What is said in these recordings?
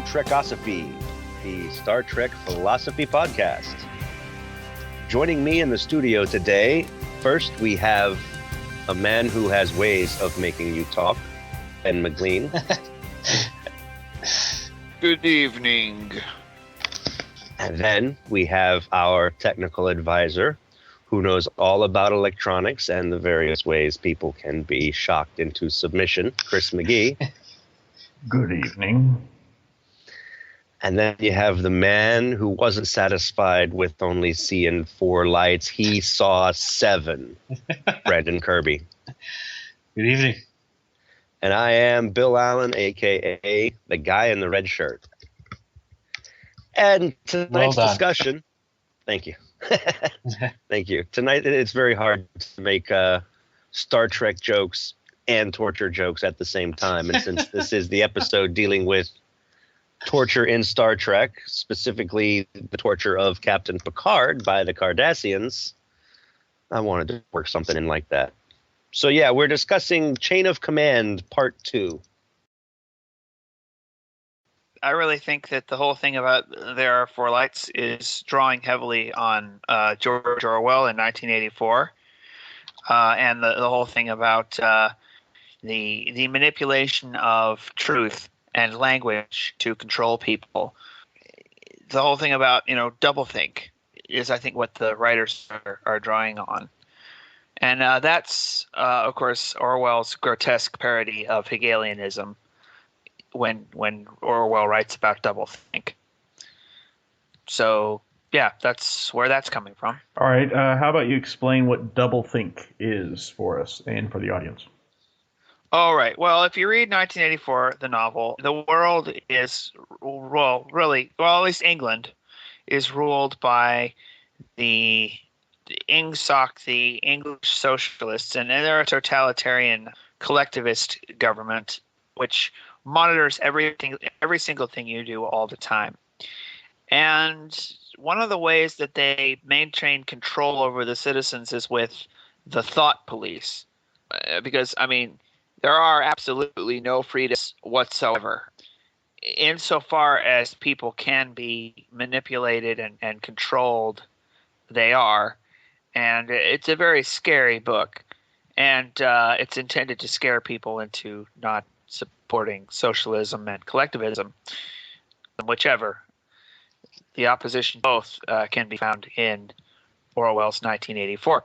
Trekosophy, the Star Trek philosophy podcast. Joining me in the studio today, first we have a man who has ways of making you talk, Ben McLean. Good evening. And then we have our technical advisor, who knows all about electronics and the various ways people can be shocked into submission, Chris McGee. Good evening. And then you have the man who wasn't satisfied with only seeing 4 lights. He saw 7, Brandon Kirby. Good evening. And I am Bill Allen, a.k.a. the guy in the red shirt. And tonight's discussion... Thank you. Thank you. Tonight, it's very hard to make Star Trek jokes and torture jokes at the same time. And since this is the episode dealing with torture in Star Trek, specifically the torture of Captain Picard by the Cardassians, I wanted to work something in like that. So yeah, we're discussing Chain of Command Part 2. I really think that the whole thing about There Are Four Lights is drawing heavily on George Orwell in 1984, and the whole thing about the manipulation of truth and language to control people. The whole thing about, doublethink is, I think, what the writers are drawing on. And that's, of course, Orwell's grotesque parody of Hegelianism when Orwell writes about doublethink. So, yeah, that's where that's coming from. All right, how about you explain what doublethink is for us and for the audience? All right. Well, if you read 1984, the novel, the world is, at least England, is ruled by the Ingsoc, the English socialists, and they're a totalitarian collectivist government which monitors every single thing you do all the time. And one of the ways that they maintain control over the citizens is with the thought police, because, there are absolutely no freedoms whatsoever, insofar as people can be manipulated and controlled. They are, and it's a very scary book, and it's intended to scare people into not supporting socialism and collectivism, whichever. The opposition both can be found in Orwell's 1984.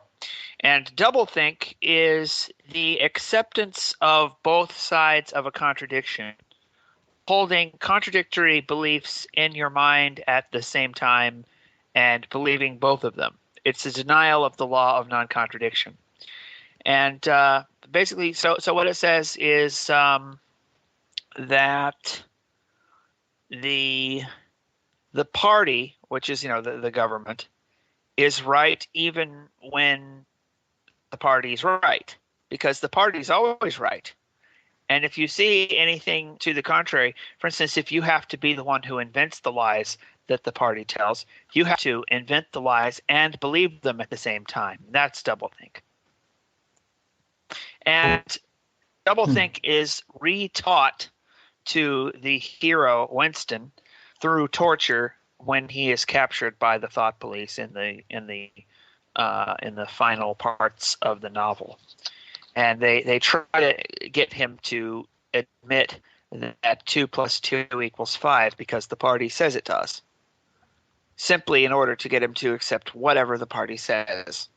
And doublethink is the acceptance of both sides of a contradiction, holding contradictory beliefs in your mind at the same time and believing both of them. It's a denial of the law of non-contradiction. And basically, so what it says is that the party, which is the government, is right even when the party's right, because the party's always right. And if you see anything to the contrary, for instance, if you have to be the one who invents the lies that the party tells, you have to invent the lies and believe them at the same time. That's doublethink. And doublethink is retaught to the hero Winston through torture when he is captured by the thought police in the final parts of the novel. And they try to get him to admit that 2 + 2 = 5 because the party says it does, simply in order to get him to accept whatever the party says.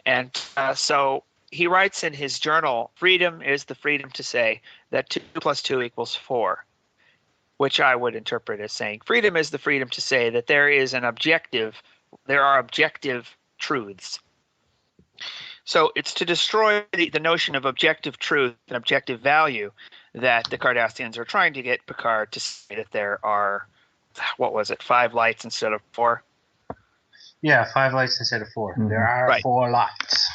And so he writes in his journal, freedom is the freedom to say that 2 + 2 = 4, which I would interpret as saying freedom is the freedom to say that there are objective truths. So it's to destroy the notion of objective truth and objective value that the Cardassians are trying to get Picard to say that there are, 5 lights instead of 4? Yeah, 5 lights instead of 4. Mm-hmm. There are 4 lights.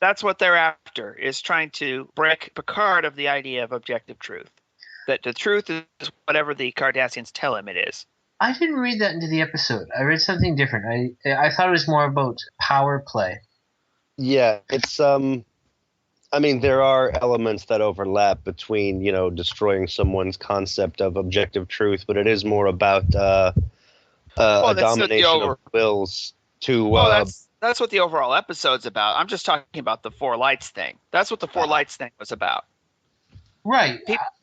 That's what they're after, is trying to break Picard of the idea of objective truth. That the truth is whatever the Cardassians tell him it is. I didn't read that into the episode. I read something different. I thought it was more about power play. Yeah, it's I mean, there are elements that overlap between, destroying someone's concept of objective truth, but it is more about a That's not the domination over. of wills to. Well, that's what the overall episode's about. I'm just talking about the Four Lights thing. That's what the Four Lights thing was about. Right.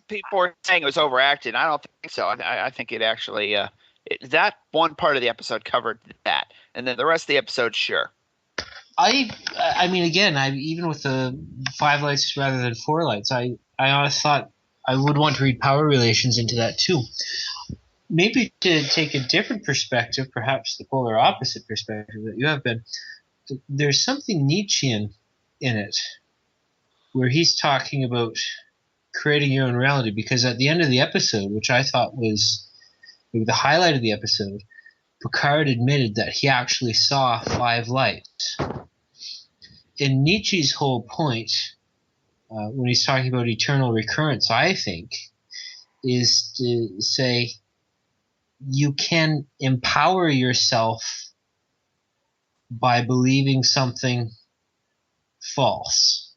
People were saying it was overacted. I don't think so. I think it actually that one part of the episode covered that, and then the rest of the episode, sure. I mean, again, even with the 5 lights rather than 4 lights, I honestly thought I would want to read power relations into that too. Maybe to take a different perspective, perhaps the polar opposite perspective that you have been, there's something Nietzschean in it, where he's talking about creating your own reality, because at the end of the episode, which I thought was the highlight of the episode, Picard admitted that he actually saw 5 lights. In Nietzsche's whole point, when he's talking about eternal recurrence, I think, is to say you can empower yourself by believing something false.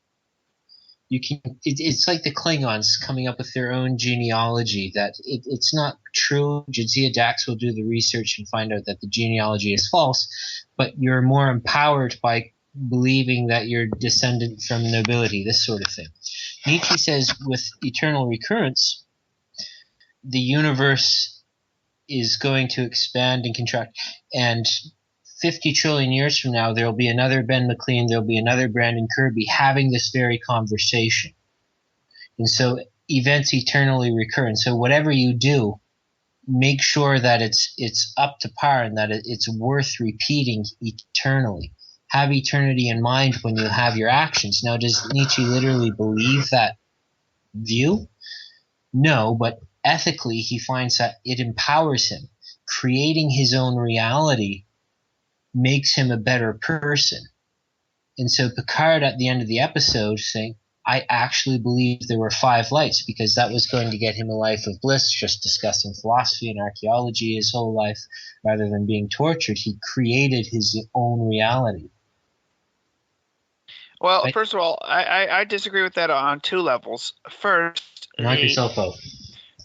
You can. It's like the Klingons coming up with their own genealogy. That it's not true. Jadzia Dax will do the research and find out that the genealogy is false, but you're more empowered by believing that you're descendant from nobility, this sort of thing. Nietzsche says with eternal recurrence, the universe is going to expand and contract, and 50 trillion years from now, there will be another Ben McLean, there will be another Brandon Kirby having this very conversation. And so events eternally recur. And so whatever you do, make sure that it's up to par and that it's worth repeating eternally. Have eternity in mind when you have your actions. Now, does Nietzsche literally believe that view? No, but ethically he finds that it empowers him. Creating his own reality makes him a better person. And so Picard at the end of the episode saying, I actually believe there were 5 lights, because that was going to get him a life of bliss, just discussing philosophy and archaeology his whole life rather than being tortured. He created his own reality. Well, first of all, I disagree with that on 2 levels. First, knock yourself out.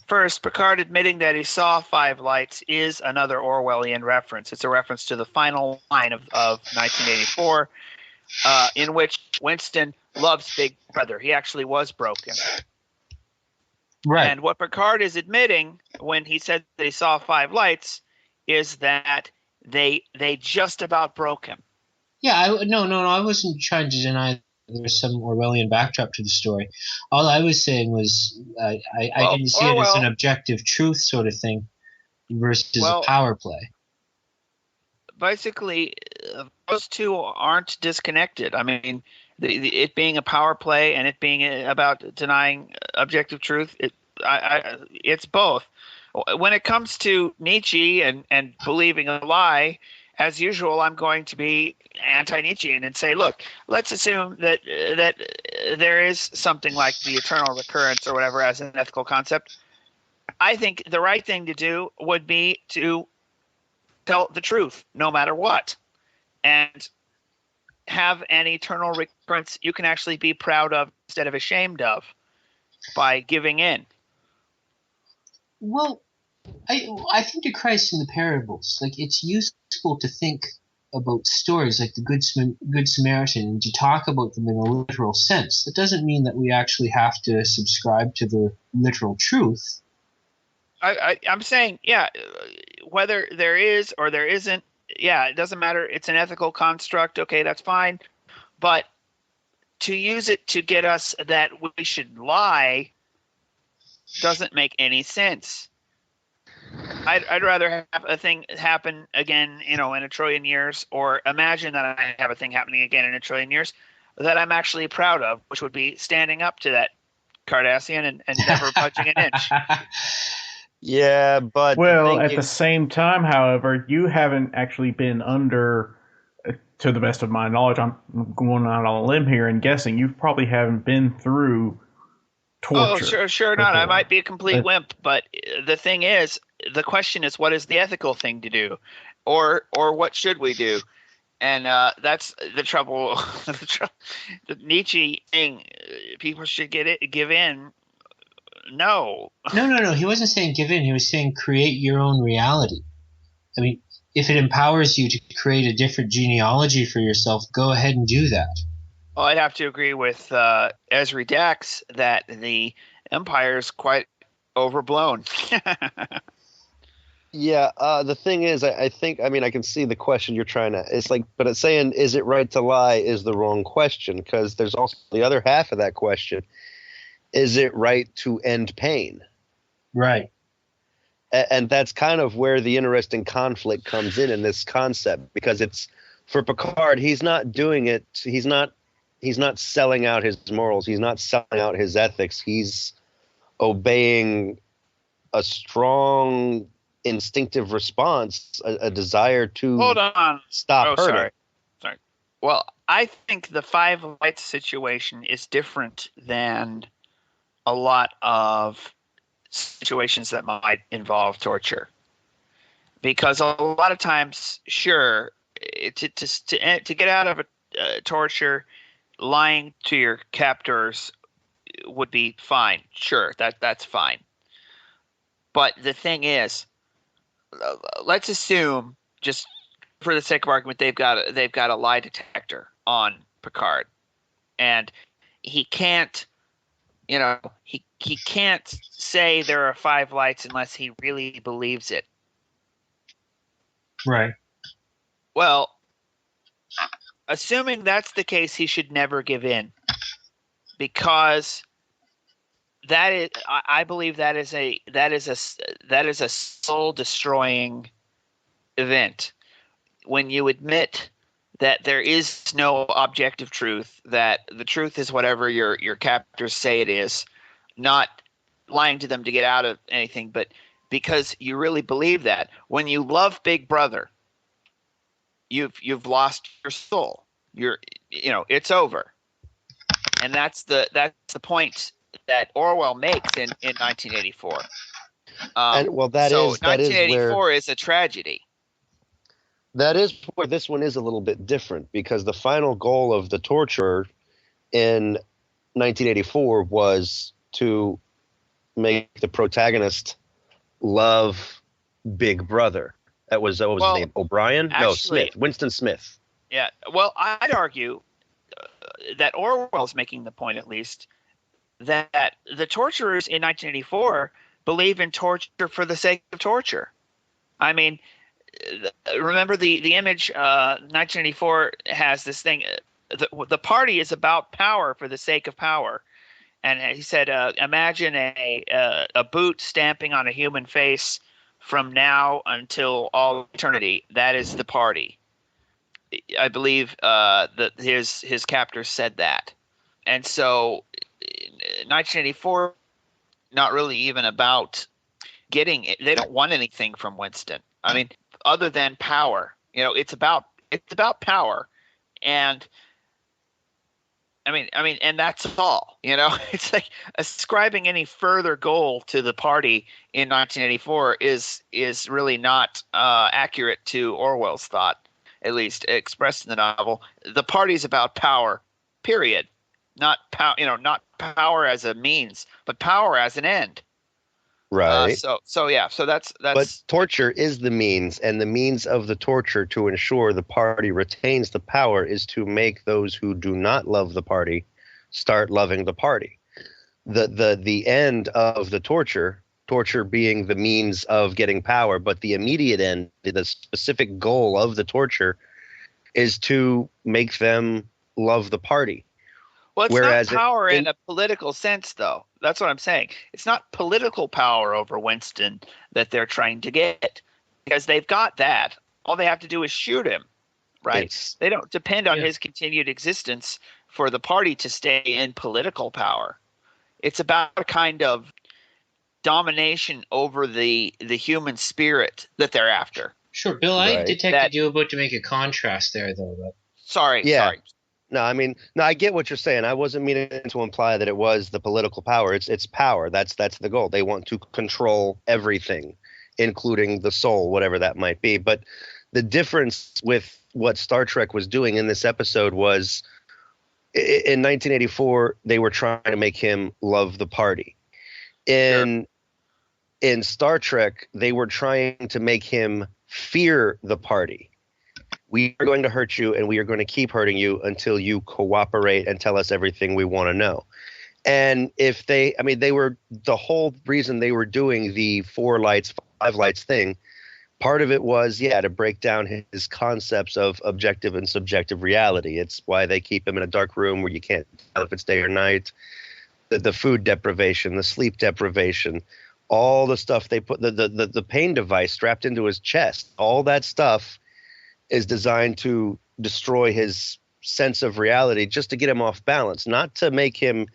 First, Picard admitting that he saw 5 lights is another Orwellian reference. It's a reference to the final line of 1984, in which Winston loves Big Brother. He actually was broken. Right. And what Picard is admitting when he said that he saw 5 lights is that they just about broke him. Yeah, no, I wasn't trying to deny there was some Orwellian backdrop to the story. All I was saying was I didn't see it as an objective truth sort of thing versus a power play. Basically, those two aren't disconnected. I mean, it being a power play and it being about denying objective truth, it's both. When it comes to Nietzsche and believing a lie, as usual, I'm going to be anti-Nietzschean and say, look, let's assume that there is something like the eternal recurrence or whatever as an ethical concept. I think the right thing to do would be to tell the truth, no matter what, and have an eternal recurrence you can actually be proud of instead of ashamed of by giving in. Well, I think to Christ in the parables, like it's useful to think about stories like the Good Samaritan and to talk about them in a literal sense. That doesn't mean that we actually have to subscribe to the literal truth. I'm saying, yeah, whether there is or there isn't, yeah, it doesn't matter. It's an ethical construct. Okay, that's fine. But to use it to get us that we should lie doesn't make any sense. I'd rather have a thing happen again, in a trillion years, or imagine that I have a thing happening again in a trillion years that I'm actually proud of, which would be standing up to that Cardassian and never budging an inch. Yeah, but at the same time, however, you haven't actually been under, to the best of my knowledge, I'm going out on a limb here and guessing, you probably haven't been through torture. Oh, sure not. I might be a complete wimp, but the thing is, the question is, what is the ethical thing to do, or what should we do? And that's the trouble. The Nietzsche thing, people should give in. No. No. He wasn't saying give in. He was saying create your own reality. I mean, if it empowers you to create a different genealogy for yourself, go ahead and do that. Well, I'd have to agree with Esri Dax that the empire is quite overblown. Yeah, the thing is, I think, I mean, I can see the question you're trying to, it's like, but it's saying, is it right to lie is the wrong question, because there's also the other half of that question. Is it right to end pain? Right. And that's kind of where the interesting conflict comes in this concept, because it's, for Picard, he's not doing it, he's not selling out his morals, he's not selling out his ethics, he's obeying a strong instinctive response, a desire to Hold on. stop hurting. Sorry. Well, I think the Five Lights situation is different than a lot of situations that might involve torture, because a lot of times, sure, to get out of a torture, lying to your captors would be fine. Sure, that's fine. But the thing is, let's assume, just for the sake of argument, they've got a lie detector on Picard, and he can't, he can't say there are five lights unless he really believes it. Right. Well, assuming that's the case, he should never give in, because that is, I believe that is a soul destroying event when you admit that there is no objective truth, that the truth is whatever your captors say it is, not lying to them to get out of anything, but because you really believe that. When you love Big Brother, you've lost your soul. It's over. And that's the point that Orwell makes in 1984. And well, that so is 1984 is a tragedy. That is where this one is a little bit different, because the final goal of the torturer in 1984 was to make the protagonist love Big Brother. That was, what was his name? O'Brien? Actually, no, Smith. Winston Smith. Yeah. Well, I'd argue that Orwell's making the point, at least, that the torturers in 1984 believe in torture for the sake of torture. I mean, remember the image, 1984 has this thing, the party is about power for the sake of power. And he said, imagine a boot stamping on a human face from now until all eternity. That is the party. I believe that his captors said that. And so 1984, not really even about getting it. They don't want anything from Winston. I mean, other than power. It's about power. And I mean, and that's all. It's like ascribing any further goal to the party in 1984 is really not accurate to Orwell's thought, at least expressed in the novel. The party's about power, period. Not not power as a means, but power as an end. Right. So that's. But torture is the means, and the means of the torture to ensure the party retains the power is to make those who do not love the party start loving the party. The end of the torture being the means of getting power, but the immediate end, the specific goal of the torture, is to make them love the party. Well, it's not power in a political sense, though. That's what I'm saying. It's not political power over Winston that they're trying to get, because they've got that. All they have to do is shoot him, right? They don't depend on his continued existence for the party to stay in political power. It's about a kind of domination over the human spirit that they're after. Sure, Bill, I detected you about to make a contrast there, though. Sorry. No, I mean, I get what you're saying. I wasn't meaning to imply that it was the political power. It's power. That's the goal. They want to control everything, including the soul, whatever that might be. But The difference with what Star Trek was doing in this episode was in 1984, they were trying to make him love the party. In Star Trek, they were trying to make him fear the party. We are going to hurt you, and we are going to keep hurting you until you cooperate and tell us everything we want to know. And if they were, the whole reason they were doing the 4 lights, 5 lights thing, part of it was, to break down his concepts of objective and subjective reality. It's why they keep him in a dark room where you can't tell if it's day or night. The food deprivation, the sleep deprivation, all the stuff they put, the pain device strapped into his chest, all that stuff is designed to destroy his sense of reality, just to get him off balance, not to make him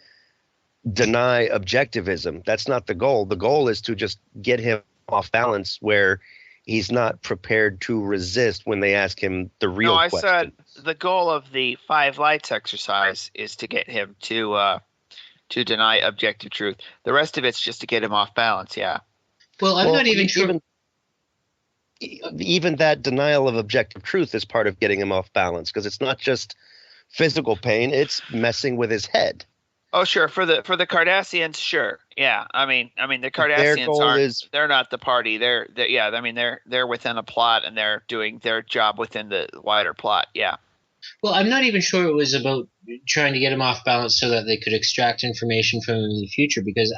deny objectivism. That's not the goal. The goal is to just get him off balance where he's not prepared to resist when they ask him the real question. No, I said the goal of the 5 lights exercise is to get him to deny objective truth. The rest of it's just to get him off balance, yeah. Well, I'm not even sure. Even that denial of objective truth is part of getting him off balance, because it's not just physical pain, it's messing with his head. Oh, sure. For the Cardassians, sure. Yeah. I mean the Cardassians they're not the party. They're within a plot, and they're doing their job within the wider plot. Yeah. Well, I'm not even sure it was about trying to get him off balance so that they could extract information from him in the future, because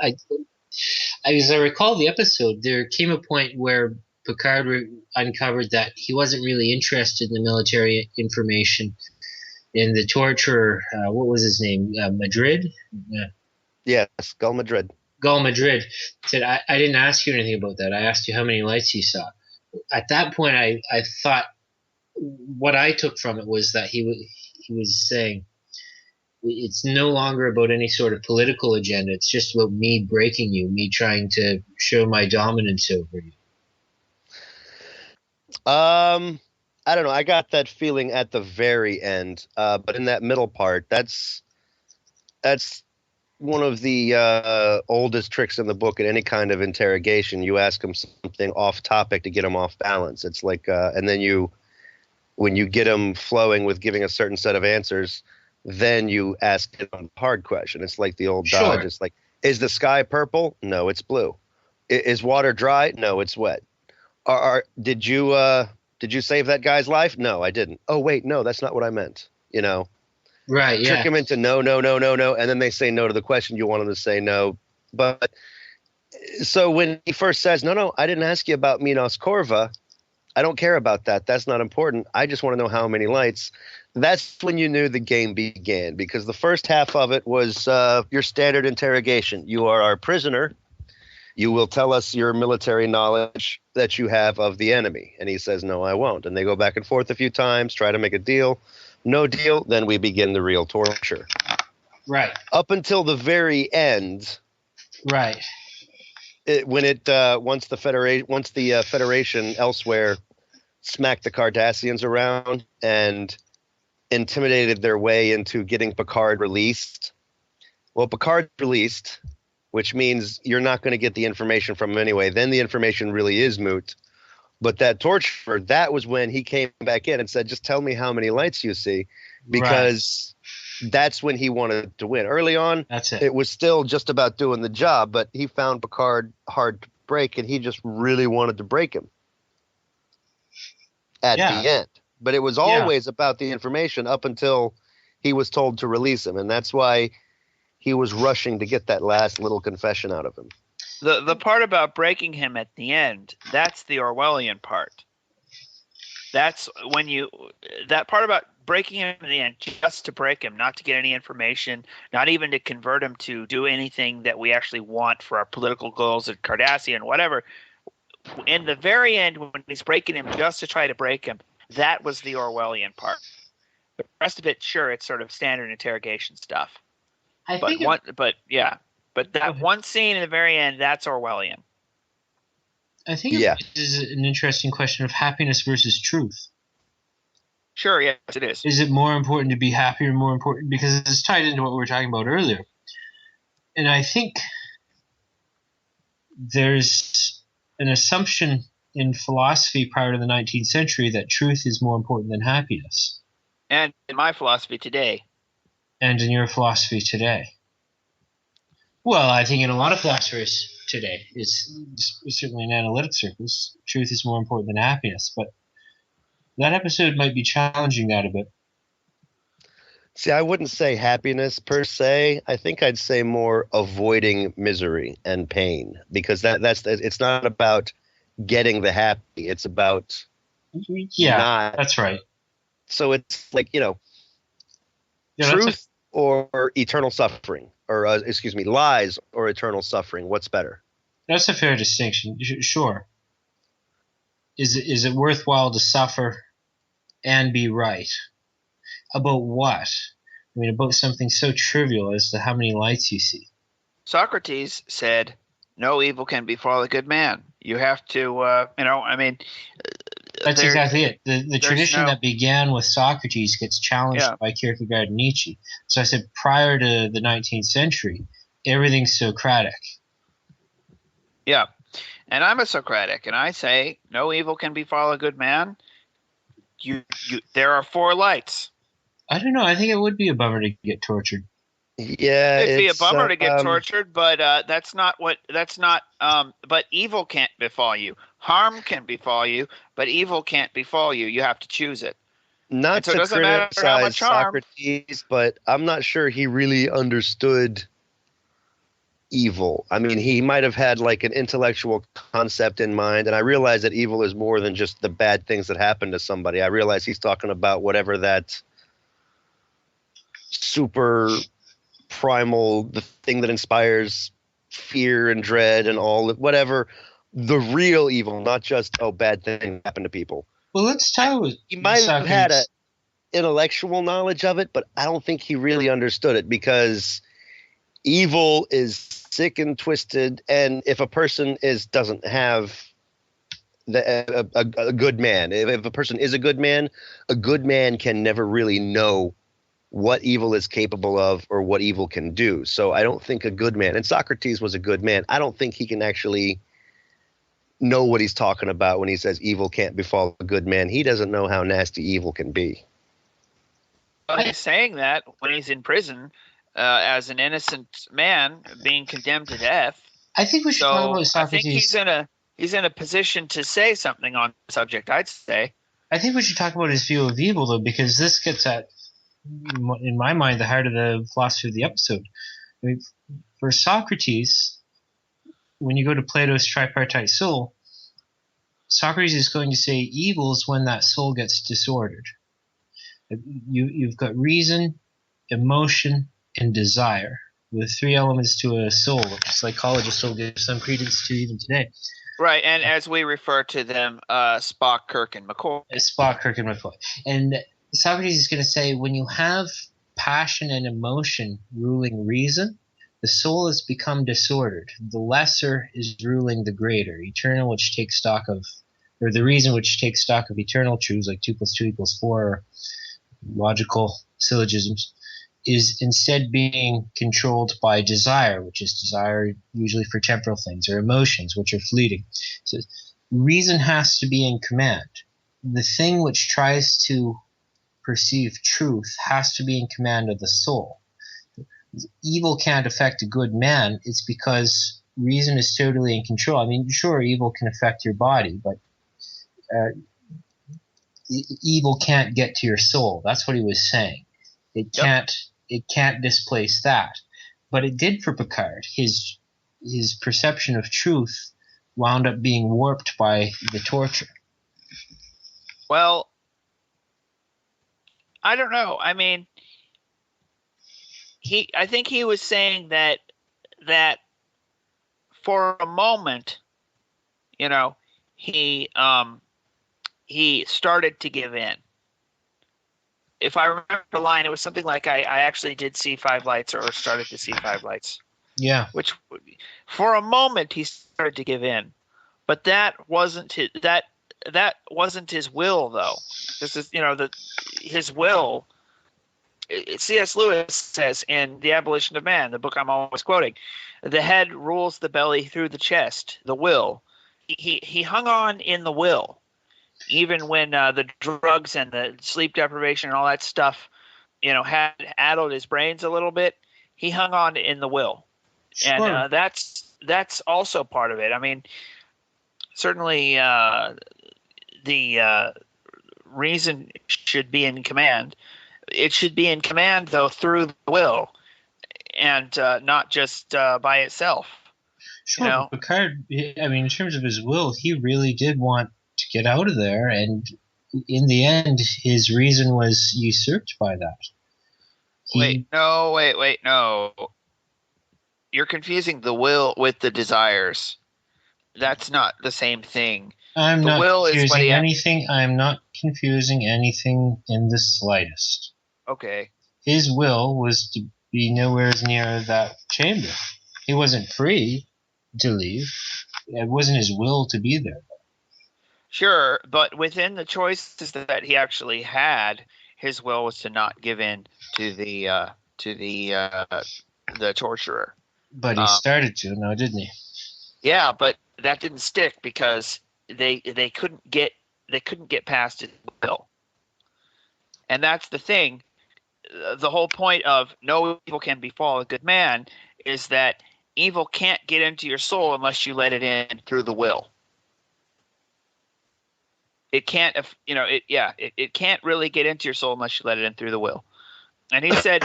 as I recall the episode, there came a point where Picard uncovered that he wasn't really interested in the military information. In the torturer, what was his name? Madrid? Yes, Gul Madrid. Gul Madrid said, I didn't ask you anything about that. I asked you how many lights you saw. At that point, I thought what I took from it was that he was saying it's no longer about any sort of political agenda. It's just about me breaking you, me trying to show my dominance over you. I don't know. I got that feeling at the very end, but in that middle part, that's one of the oldest tricks in the book in any kind of interrogation. You ask them something off topic to get them off balance. It's like, and then when you get them flowing with giving a certain set of answers, then you ask them a hard question. It's like the old dodge. Sure. It's like, is the sky purple? No, it's blue. Is water dry? No, it's wet. Did you save that guy's life? No, I didn't. Oh, wait, no, that's not what I meant. Right, yeah. Trick him into no, and then they say no to the question you want them to say no. But so when he first says, no, I didn't ask you about Minos Corva. I don't care about that. That's not important. I just want to know how many lights. That's when you knew the game began, because the first half of it was your standard interrogation. You are our prisoner. You will tell us your military knowledge that you have of the enemy. And he says, no, I won't. And they go back and forth a few times, try to make a deal. No deal. Then we begin the real torture. Right. Up until the very end. Right. Once the Federation elsewhere smacked the Cardassians around and intimidated their way into getting Picard released. Well, Picard released, which means you're not going to get the information from him anyway. Then the information really is moot. But that torture, that was when he came back in and said, just tell me how many lights you see, because that's when he wanted to win. Early on, it was still just about doing the job, but he found Picard hard to break, and he just really wanted to break him at the end. But it was always about the information up until he was told to release him, and that's why he was rushing to get that last little confession out of him. The part about breaking him at the end, that's the Orwellian part. That's when that part about breaking him at the end, just to break him, not to get any information, not even to convert him to do anything that we actually want for our political goals at Cardassian, whatever. In the very end, when he's breaking him just to try to break him, that was the Orwellian part. The rest of it, sure, it's sort of standard interrogation stuff. But that one scene in the very end, that's Orwellian. I think it is an interesting question of happiness versus truth. Sure, yes, it is. Is it more important to be happy or more important? Because it's tied into what we were talking about earlier. And I think there's an assumption in philosophy prior to the 19th century that truth is more important than happiness. And in my philosophy today. And in your philosophy today. Well, I think in a lot of philosophers today, it's certainly in analytic circles, truth is more important than happiness. But that episode might be challenging that a bit. See, I wouldn't say happiness per se. I think I'd say more avoiding misery and pain, because that's it's not about getting the happy. It's about not. That's right. So it's like, Yeah, truth or eternal suffering, or lies or eternal suffering. What's better? That's a fair distinction. Sure. Is it worthwhile to suffer and be right? About what? I mean, about something so trivial as to how many lights you see. Socrates said, "No evil can befall a good man." You have to, That's exactly it. The tradition that began with Socrates gets challenged by Kierkegaard and Nietzsche. So I said prior to the 19th century, everything's Socratic. Yeah. And I'm a Socratic, and I say, no evil can befall a good man. There are 4 lights. I don't know. I think it would be a bummer to get tortured. Yeah, it'd be a bummer to get tortured, but but evil can't befall you. Harm can befall you, but evil can't befall you. You have to choose it. Not to criticize Socrates, but I'm not sure he really understood evil. I mean, he might have had like an intellectual concept in mind, and I realize that evil is more than just the bad things that happen to somebody. I realize he's talking about whatever that super primal, the thing that inspires fear and dread and all, whatever, the real evil, not just, bad thing happened to people. Well, let's tell you. He might have had an intellectual knowledge of it, but I don't think he really understood it, because evil is sick and twisted, and if a person doesn't have a good man, if a person is a good man can never really know what evil is capable of or what evil can do. So I don't think a good man, and Socrates was a good man, I don't think he can actually know what he's talking about when he says evil can't befall a good man. He doesn't know how nasty evil can be. Well, he's saying that when he's in prison as an innocent man being condemned to death. I think we should talk about Socrates. I think he's in a position to say something on the subject, I'd say. I think we should talk about his view of evil, though, because this gets at, in my mind, the heart of the philosophy of the episode. I mean, for Socrates, when you go to Plato's tripartite soul, Socrates is going to say evil is when that soul gets disordered. You've got reason, emotion, and desire, with 3 elements to a soul, which psychologists still give some credence to even today. Right, and as we refer to them, Spock, Kirk, and McCoy. Spock, Kirk, and McCoy. And Socrates is going to say when you have passion and emotion ruling reason, the soul has become disordered. The lesser is ruling the greater. Eternal, which takes stock of, or the reason which takes stock of eternal truths like 2 + 2 = 4, or logical syllogisms, is instead being controlled by desire, which is desire usually for temporal things, or emotions, which are fleeting. So reason has to be in command. The thing which tries to perceive truth has to be in command of the soul. Evil can't affect a good man. It's because reason is totally in control. I mean, sure, evil can affect your body, but evil can't get to your soul. That's what he was saying. It can't displace that. But it did for Picard. His perception of truth wound up being warped by the torture. Well, I don't know. I mean, I think he was saying that for a moment, he started to give in. If I remember the line, it was something like, I actually did see 5 lights, or started to see 5 lights. Yeah. Which, for a moment, he started to give in. But that wasn't his will, though. This is, his will. C.S. Lewis says in The Abolition of Man, the book I'm always quoting, the head rules the belly through the chest, the will, he hung on in the will, even when the drugs and the sleep deprivation and all that stuff, had addled his brains a little bit. He hung on in the will, Sure. and that's also part of it. I mean, certainly the reason should be in command. It should be in command, though, through the will, and not just by itself. Sure, but Picard, I mean, in terms of his will, he really did want to get out of there, and in the end, his reason was usurped by that. Wait, no. You're confusing the will with the desires. That's not the same thing. I'm The not will is what confusing he anything. I'm not confusing anything in the slightest. Okay. His will was to be nowhere near that chamber. He wasn't free to leave. It wasn't his will to be there. Sure, but within the choices that he actually had, his will was to not give in to the torturer. But he started to, now didn't he? Yeah, but that didn't stick because they couldn't get past his will. And that's the thing. The whole point of no evil can befall a good man is that evil can't get into your soul unless you let it in through the will. It can't, it can't really get into your soul unless you let it in through the will. And he said,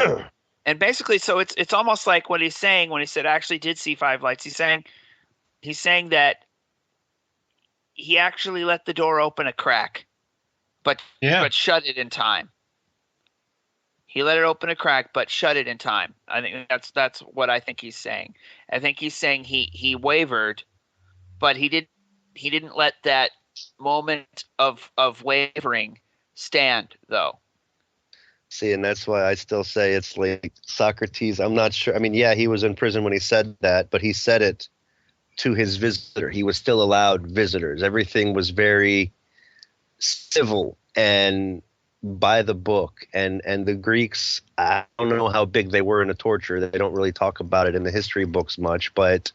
and basically, so it's almost like what he's saying when he said, I actually did see 5 lights. He's saying that he actually let the door open a crack, but shut it in time. He let it open a crack, but shut it in time. I think that's what I think he's saying. I think he's saying he wavered, but he didn't let that moment of wavering stand, though. See, and that's why I still say it's like Socrates. I'm not sure. I mean, yeah, he was in prison when he said that, but he said it to his visitor. He was still allowed visitors. Everything was very civil and by the book. And the Greeks, I don't know how big they were in the torture. They don't really talk about it in the history books much, but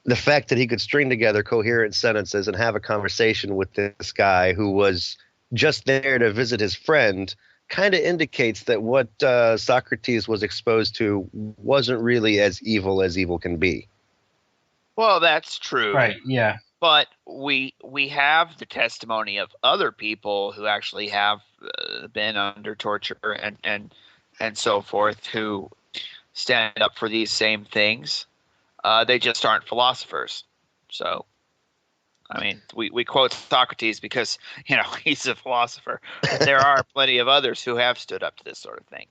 the fact that he could string together coherent sentences and have a conversation with this guy who was just there to visit his friend kind of indicates that what Socrates was exposed to wasn't really as evil can be. Well, that's true. Right, yeah. But we have the testimony of other people who actually have been under torture and so forth who stand up for these same things. They just aren't philosophers. So, I mean, we quote Socrates because, he's a philosopher. But there are plenty of others who have stood up to this sort of thing.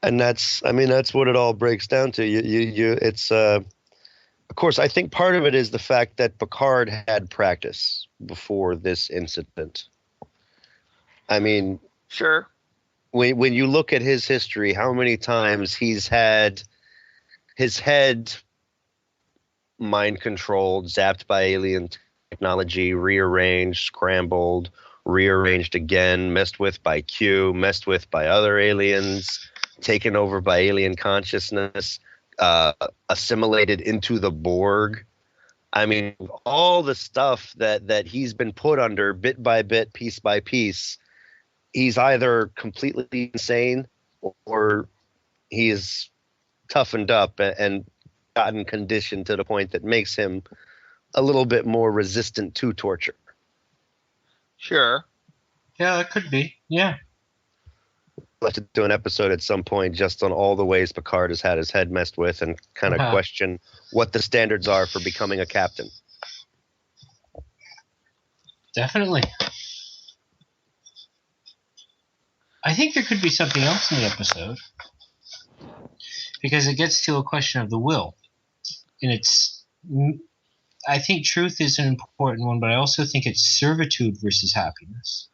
And that's what it all breaks down to. It's of course, I think part of it is the fact that Picard had practice before this incident. I mean, sure. When you look at his history, how many times he's had his head mind controlled, zapped by alien technology, rearranged, scrambled, rearranged again, messed with by Q, messed with by other aliens, taken over by alien consciousness, assimilated into the Borg. I mean, all the stuff that he's been put under bit by bit, piece by piece, he's either completely insane or he is toughened up and gotten conditioned to the point that makes him a little bit more resistant to torture. Sure. Yeah, that could be. Yeah. We'll have to do an episode at some point just on all the ways Picard has had his head messed with and kind of question what the standards are for becoming a captain. Definitely. I think there could be something else in the episode because it gets to a question of the will. And I think truth is an important one, but I also think it's servitude versus happiness.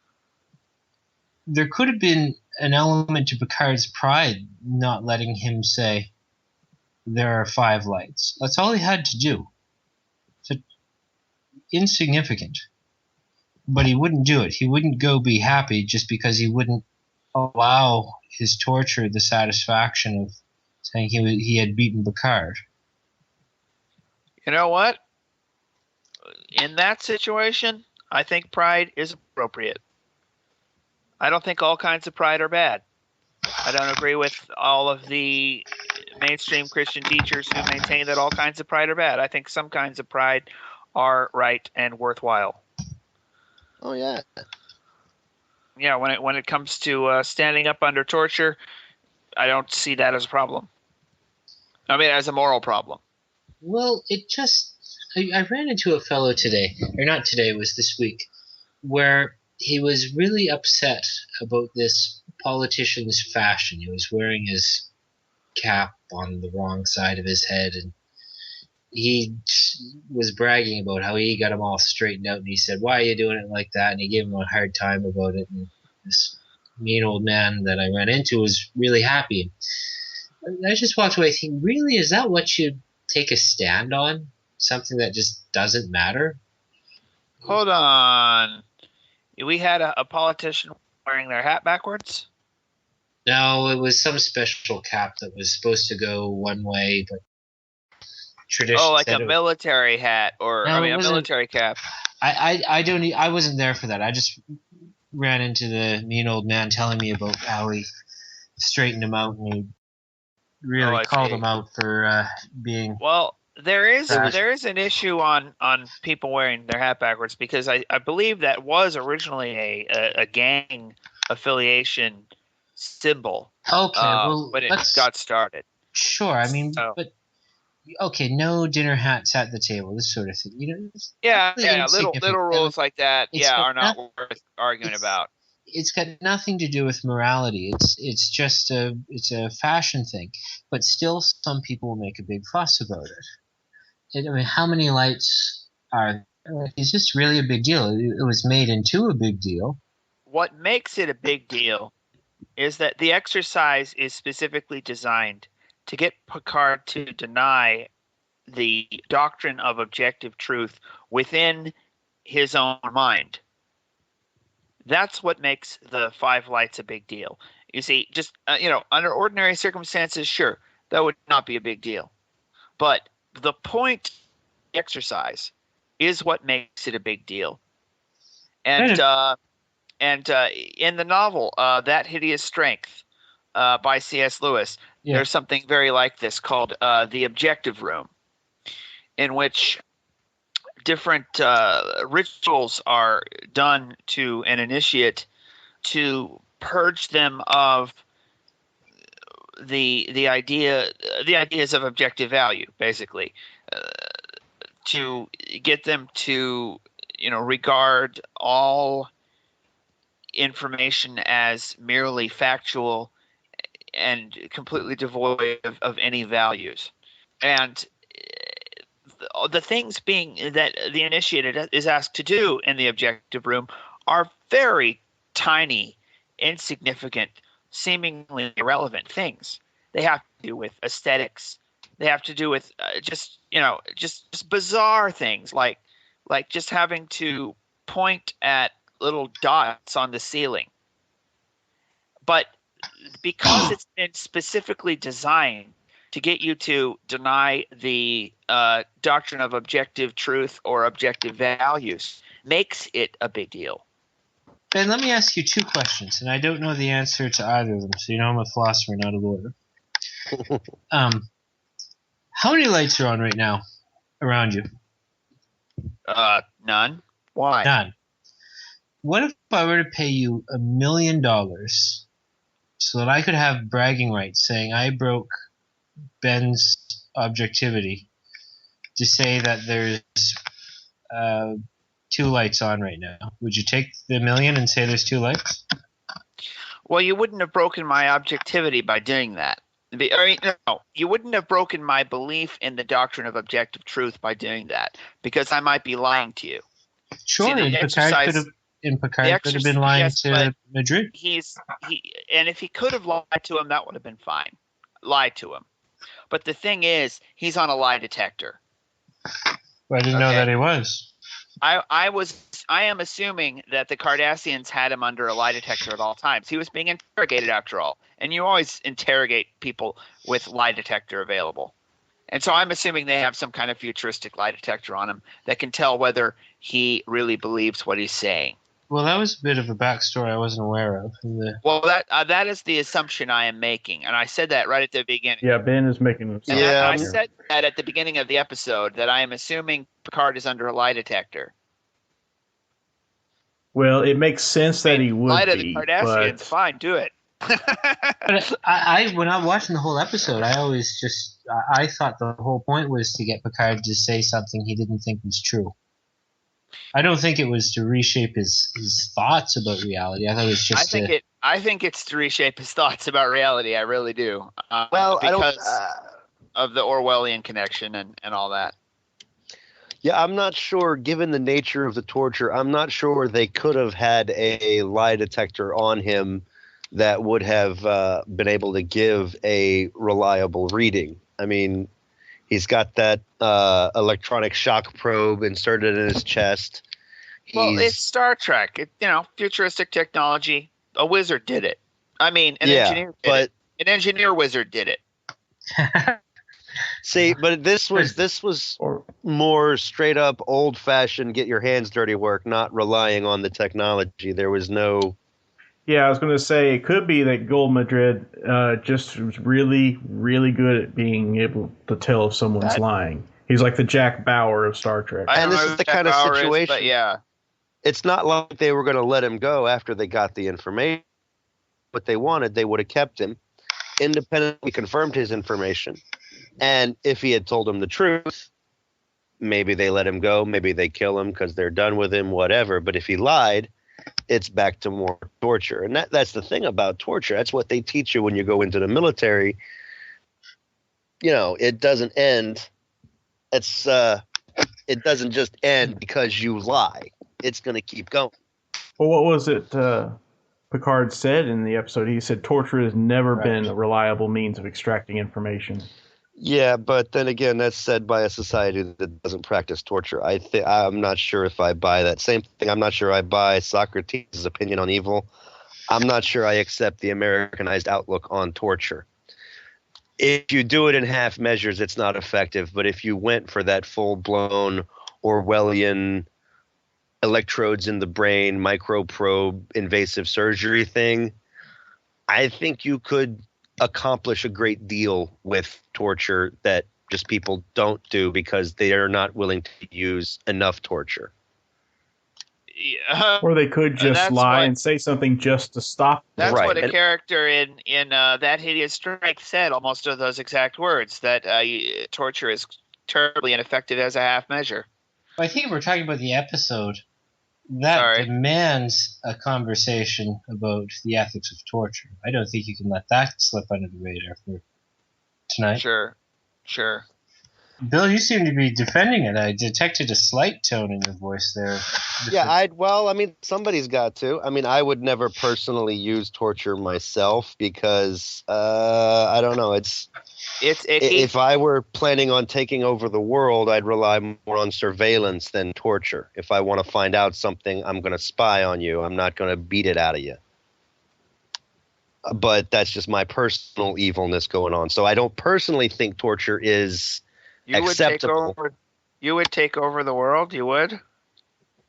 There could have been an element to Picard's pride not letting him say, there are 5 lights. That's all he had to do. It's insignificant. But he wouldn't do it. He wouldn't go be happy just because he wouldn't allow his torture the satisfaction of saying he had beaten Picard. You know what? In that situation, I think pride is appropriate. I don't think all kinds of pride are bad. I don't agree with all of the mainstream Christian teachers who maintain that all kinds of pride are bad. I think some kinds of pride are right and worthwhile. Oh yeah. Yeah, when it comes to standing up under torture, I don't see that as a problem. I mean, as a moral problem. Well, I ran into a fellow today, or not today, it was this week, where he was really upset about this politician's fashion. He was wearing his cap on the wrong side of his head, and he was bragging about how he got them all straightened out, and he said, "Why are you doing it like that?" And he gave him a hard time about it, and this mean old man that I ran into was really happy. I just walked away thinking, really, is that what you take a stand on? Something that just doesn't matter? Hold on. We had a politician wearing their hat backwards? No, it was some special cap that was supposed to go one way, but tradition Oh, like said a it, military hat, or No, I mean, it a wasn't. military cap. I wasn't there for that. I just ran into the mean old man telling me about how he straightened him out, and he really I called see. him out for being. Well, there is Trash. an issue on people wearing their hat backwards, because I believe that was originally a gang affiliation symbol Okay, well, when it let's got started. sure. I mean, So, but okay, no dinner hats at the table, this sort of thing. It's yeah, really little insignificant. rules like that, It's yeah, got are not worth arguing it's- about. It's got nothing to do with morality. It's just a fashion thing. But still, some people will make a big fuss about it. I mean, how many lights are? It's just really a big deal. It was made into a big deal. What makes it a big deal is that the exercise is specifically designed to get Picard to deny the doctrine of objective truth within his own mind. That's what makes the five lights a big deal. You see, just under ordinary circumstances, sure, that would not be a big deal. But the point of the exercise is what makes it a big deal. And in the novel, That Hideous Strength by C.S. Lewis, there's something very like this called The Objective Room, in which different rituals are done to an initiate to purge them of the ideas of objective value, basically, to get them to regard all information as merely factual and completely devoid of any values. And the things being that the initiated is asked to do in the objective room are very tiny, insignificant, seemingly irrelevant things. They have to do with aesthetics. They have to do with just bizarre things like just having to point at little dots on the ceiling. But because it's been specifically designed to get you to deny the doctrine of objective truth or objective values, makes it a big deal. Ben, let me ask you two questions, and I don't know the answer to either of them, so I'm a philosopher, not a lawyer. How many lights are on right now around you? None. Why? None. What if I were to pay you $1 million so that I could have bragging rights saying I broke Ben's objectivity to say that there's 2 lights on right now? Would you take the $1 million and say there's 2 lights? Well, you wouldn't have broken my objectivity by doing that. No, you wouldn't have broken my belief in the doctrine of objective truth by doing that, because I might be lying to you. Sure, and Picard could have been lying to Madrid. And if he could have lied to him, that would have been fine. Lie to him. But the thing is, he's on a lie detector. Well, I didn't know that he was. I am assuming that the Cardassians had him under a lie detector at all times. He was being interrogated, after all, and you always interrogate people with lie detector available. And so I'm assuming they have some kind of futuristic lie detector on him that can tell whether he really believes what he's saying. Well, that was a bit of a backstory I wasn't aware of. Well, that is the assumption I am making, and I said that right at the beginning. Yeah, Ben is making an And assumption. I said that at the beginning of the episode, that I am assuming Picard is under a lie detector. Well, it makes sense that he would lie to be, the Kardashians, but fine, do it. But I when I'm watching the whole episode, I thought the whole point was to get Picard to say something he didn't think was true. I don't think it was to reshape his thoughts about reality. I thought it was just I think it's to reshape his thoughts about reality. I really do. Because of the Orwellian connection and all that. Yeah, I'm not sure, given the nature of the torture, I'm not sure they could have had a lie detector on him that would have been able to give a reliable reading. I mean, he's got that electronic shock probe inserted in his chest. Well, it's Star Trek. Futuristic technology. A wizard did it. I mean, engineer did it. An engineer wizard did it. See, but this was more straight up old fashioned get your hands dirty work, not relying on the technology. There was no. Yeah, I was going to say it could be that Gold Madrid just was really, really good at being able to tell if someone's lying. He's like the Jack Bauer of Star Trek. And this is the kind of situation. But yeah. It's not like they were going to let him go after they got the information. What they wanted, they would have kept him, independently confirmed his information. And if he had told them the truth, maybe they let him go. Maybe they kill him because they're done with him, whatever. But if he lied, it's back to more torture. And that's the thing about torture. That's what they teach you when you go into the military. It doesn't end. It doesn't just end because you lie. It's going to keep going. Well, what was it Picard said in the episode? He said torture has never been a reliable means of extracting information. Yeah, but then again, that's said by a society that doesn't practice torture. I'm not sure if I buy that. Same thing. I'm not sure I buy Socrates' opinion on evil. I'm not sure I accept the Americanized outlook on torture. If you do it in half measures, it's not effective. But if you went for that full-blown Orwellian electrodes in the brain, microprobe, invasive surgery thing, I think you could accomplish a great deal with torture that just people don't do because they are not willing to use enough torture. Yeah. Or they could just lie and say something just to stop them. That's what a character in That Hideous Strike said, almost of those exact words, that torture is terribly ineffective as a half measure. I think if we're talking about the episode, that demands a conversation about the ethics of torture. I don't think you can let that slip under the radar for tonight. Sure. Bill, you seem to be defending it. I detected a slight tone in your voice there. Yeah, somebody's got to. I mean, I would never personally use torture myself because, I don't know, it's icky. If I were planning on taking over the world, I'd rely more on surveillance than torture. If I want to find out something, I'm going to spy on you. I'm not going to beat it out of you. But that's just my personal evilness going on. So I don't personally think torture is acceptable. You would take over the world? You would?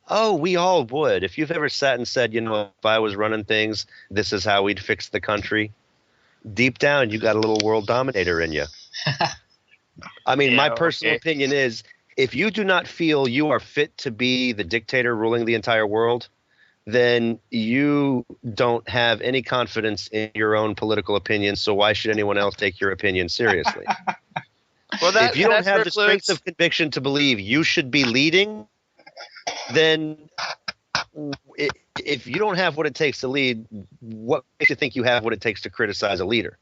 Oh, we all would. If you've ever sat and said, if I was running things, this is how we'd fix the country. Deep down, you got a little world dominator in you. I mean, my personal opinion is, if you do not feel you are fit to be the dictator ruling the entire world, then you don't have any confidence in your own political opinion. So why should anyone else take your opinion seriously? Well, if you don't have the strength of conviction to believe you should be leading, then if you don't have what it takes to lead, what makes you think you have what it takes to criticize a leader?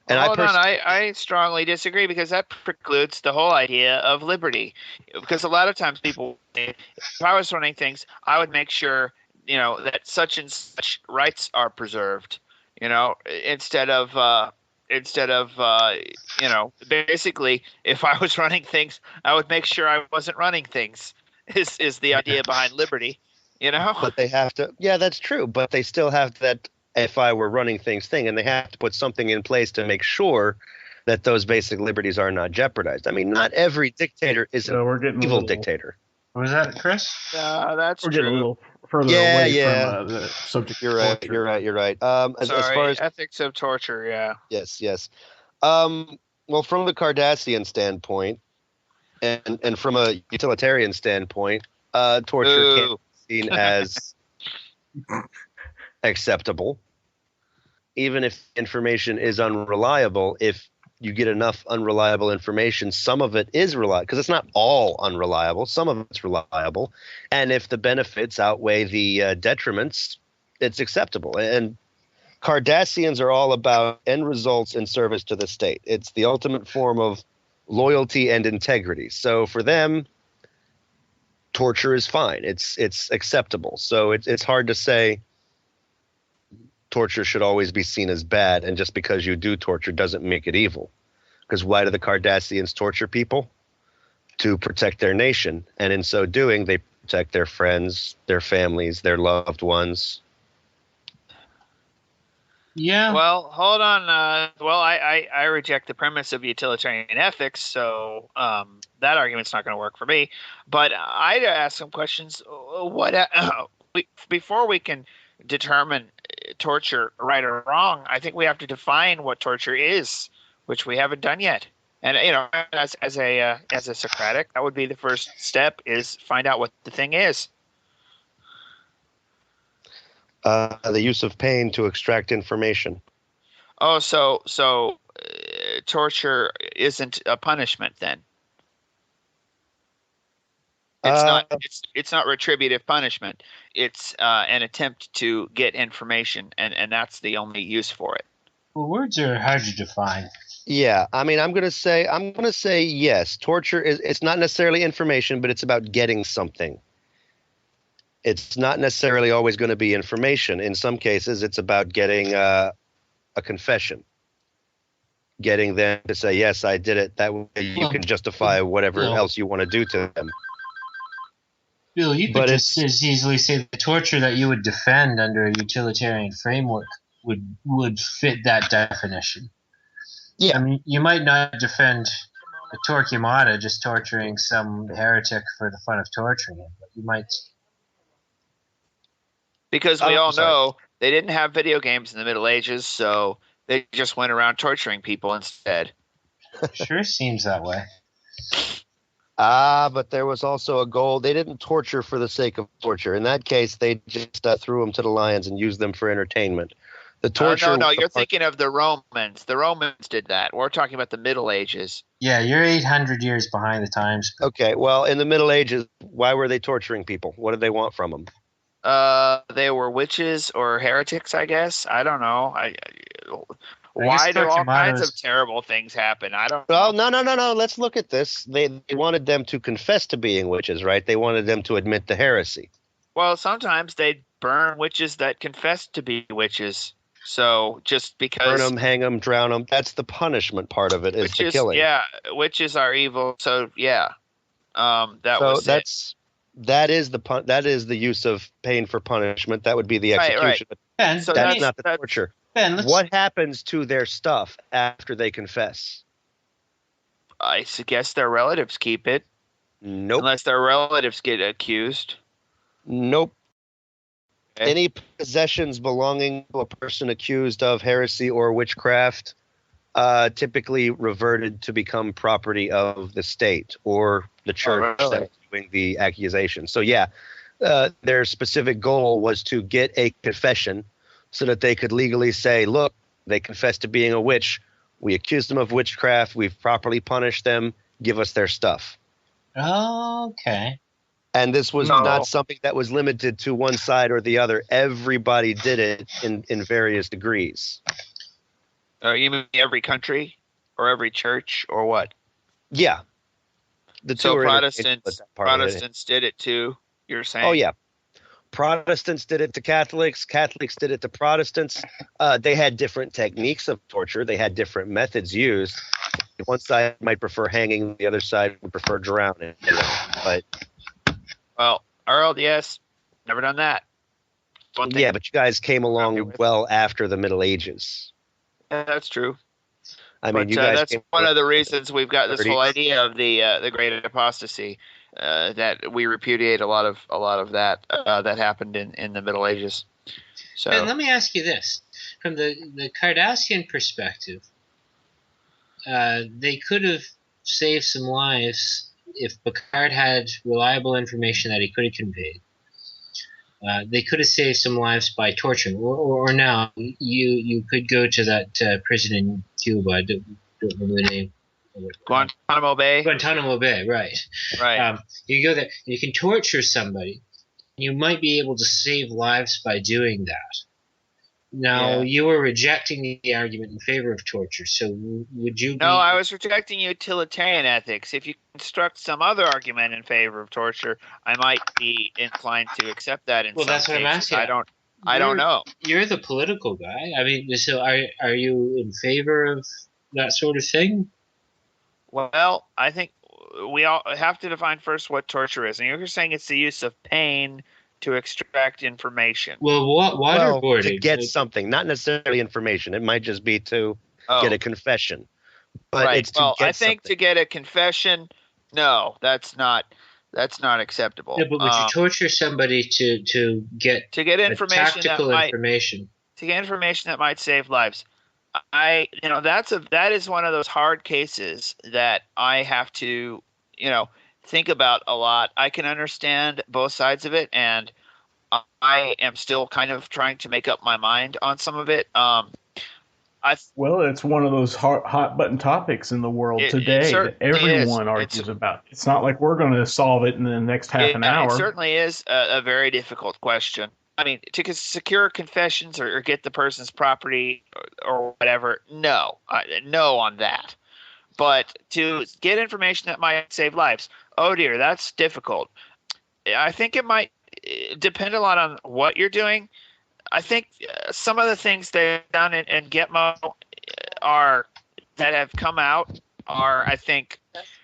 And I strongly disagree, because that precludes the whole idea of liberty. Because a lot of times people think, if I was running things, I would make sure, that such and such rights are preserved, instead of basically, if I was running things, I would make sure I wasn't running things, is the idea behind liberty, But they have to, yeah, that's true. But they still have that, if I were running things thing, and they have to put something in place to make sure that those basic liberties are not jeopardized. I mean, not every dictator is an we're getting evil dictator. Was that Chris? That's We're true. getting a little further Yeah, away yeah. from the subject. You're of right. torture. You're right. As Sorry, far as ethics of torture. Yeah. yes. Well, from the Cardassian standpoint, and from a utilitarian standpoint, torture can't Ooh. be seen as acceptable, even if information is unreliable. If you get enough unreliable information, some of it is reliable, because it's not all unreliable. Some of it's reliable, and if the benefits outweigh the detriments, it's acceptable. And Cardassians are all about end results in service to the state. It's the ultimate form of loyalty and integrity. So for them, torture is fine. It's acceptable. So it's hard to say torture should always be seen as bad, and just because you do torture doesn't make it evil. Because why do the Cardassians torture people? To protect their nation, and in so doing, they protect their friends, their families, their loved ones. Yeah. Well, hold on. I reject the premise of utilitarian ethics, so that argument's not going to work for me. But I'd ask some questions. Before we can determine torture right or wrong, I think we have to define what torture is, which we haven't done yet. And as a Socratic, that would be the first step: is find out what the thing is. The use of pain to extract information. Oh, so torture isn't a punishment then? It's not retributive punishment. It's an attempt to get information, and that's the only use for it. Well, words are hard to define. Yeah, I mean, I'm gonna say yes. Torture it's not necessarily information, but it's about getting something. It's not necessarily always going to be information. In some cases, it's about getting a confession, getting them to say, yes, I did it. That way you can justify whatever else you want to do to them. Bill, you could just as easily say the torture that you would defend under a utilitarian framework would fit that definition. Yeah. I mean, you might not defend a Torquemada just torturing some heretic for the fun of torturing him, but you might... Because we all know they didn't have video games in the Middle Ages, so they just went around torturing people instead. Sure seems that way. But there was also a goal. They didn't torture for the sake of torture. In that case, they just threw them to the lions and used them for entertainment. The torture. No, you're thinking of the Romans. The Romans did that. We're talking about the Middle Ages. Yeah, you're 800 years behind the times. Okay, well, in the Middle Ages, why were they torturing people? What did they want from them? They were witches or heretics, I guess. I don't know. Why do all kinds of terrible things happen? I don't know. No. Let's look at this. They wanted them to confess to being witches, right? They wanted them to admit the heresy. Well, sometimes they'd burn witches that confessed to be witches. So just because... Burn them, hang them, drown them. That's the punishment part of it, is the killing. Yeah, witches are evil. So, yeah. That is the use of pain for punishment. That would be the execution. Right. Ben, so that's not the torture. Ben, what happens to their stuff after they confess? I guess their relatives keep it. Nope. Unless their relatives get accused. Nope. Okay. Any possessions belonging to a person accused of heresy or witchcraft typically reverted to become property of the state or the church that's doing the accusation. So yeah, their specific goal was to get a confession so that they could legally say, look, they confessed to being a witch. We accused them of witchcraft. We've properly punished them. Give us their stuff. Okay. And this was not something that was limited to one side or the other. Everybody did it in various degrees. You mean every country or every church or what? Yeah. So Protestants did it too, you're saying? Oh, yeah. Protestants did it to Catholics. Catholics did it to Protestants. They had different techniques of torture. They had different methods used. One side might prefer hanging. The other side would prefer drowning. Well, Earl, yes. Never done that. Yeah, but you guys came along well after the Middle Ages. Yeah, that's true. I mean, But you guys that's came one from of the reasons we've got this 30s. whole idea of the great apostasy, that we repudiate a lot of that that happened in the Middle Ages. So And let me ask you this: from the Cardassian perspective, they could have saved some lives if Picard had reliable information that he could have conveyed. They could have saved some lives by torturing, or now you could go to that prison in Cuba. I don't remember the name. Guantanamo Bay, Guantanamo Bay, right? right? You go there, you can torture somebody. You might be able to save lives by doing that. Now, you were rejecting the argument in favor of torture, so would you be... No, I was rejecting utilitarian ethics. If you construct some other argument in favor of torture, I might be inclined to accept that in some that's what cases. I'm asking. I don't know. You're the political guy. I mean, so are you in favor of that sort of thing? Well, I think we all have to define first what torture is. And you're saying it's the use of pain to extract information. Well, waterboarding. To get something, not necessarily information. It might just be to get a confession. But right. it's to get I think something. to get a confession, no, that's not acceptable. Yeah, but would you torture somebody to get information information? To get information that might save lives. That is one of those hard cases that I have to, think about a lot. I can understand both sides of it, and I am still kind of trying to make up my mind on some of it. Well, it's one of those hot button topics in the world today that everyone argues about. It's not like we're going to solve it in the next half an hour. It certainly is a very difficult question. I mean, to secure confessions or get the person's property or whatever, no on that. But to get information that might save lives, oh dear, that's difficult. I think it might depend a lot on what you're doing. I think some of the things they've done in Gitmo that have come out are, I think,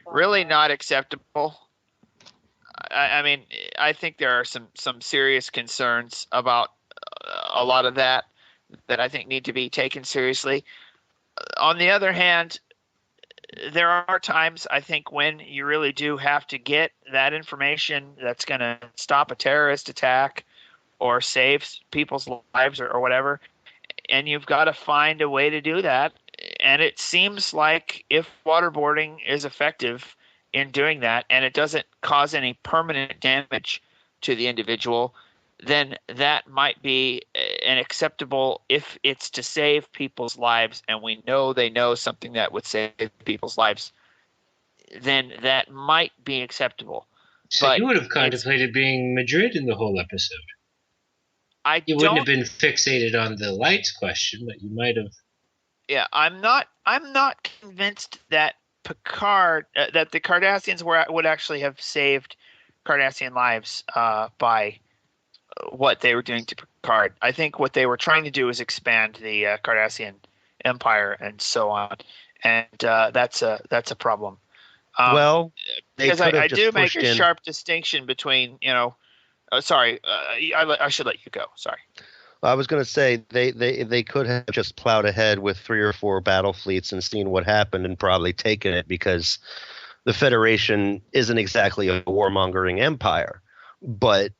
really not acceptable. I mean, I think there are some serious concerns about a lot of that I think need to be taken seriously. On the other hand, there are times, I think, when you really do have to get that information that's going to stop a terrorist attack or save people's lives or whatever, and you've got to find a way to do that. And it seems like if waterboarding is effective in doing that, and it doesn't cause any permanent damage to the individual, then that might be an acceptable, if it's to save people's lives, and we know they know something that would save people's lives, then that might be acceptable. So but you would have contemplated being Madrid in the whole episode. You wouldn't have been fixated on the lights question, but you might have. Yeah, I'm not convinced that Picard, that the Cardassians would actually have saved Cardassian lives by what they were doing to Picard. I think what they were trying to do is expand the Cardassian Empire and so on, and that's a problem. Because I do make a sharp distinction between, sorry, I should let you go. Sorry. I was going to say they could have just plowed ahead with 3 or 4 battle fleets and seen what happened and probably taken it, because the Federation isn't exactly a warmongering empire. But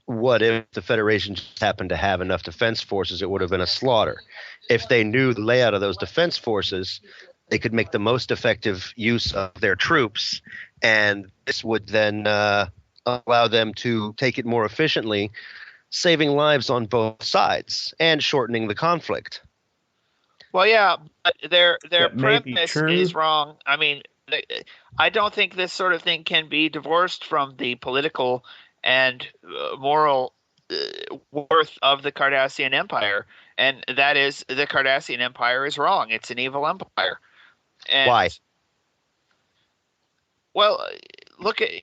what if the Federation just happened to have enough defense forces? It would have been a slaughter. If they knew the layout of those defense forces, they could make the most effective use of their troops, and this would then allow them to take it more efficiently, saving lives on both sides and shortening the conflict. Well, yeah, but their premise is wrong. I mean, I don't think this sort of thing can be divorced from the political and moral worth of the Cardassian Empire, and that is the Cardassian Empire is wrong. It's an evil empire. And, why? Well, look at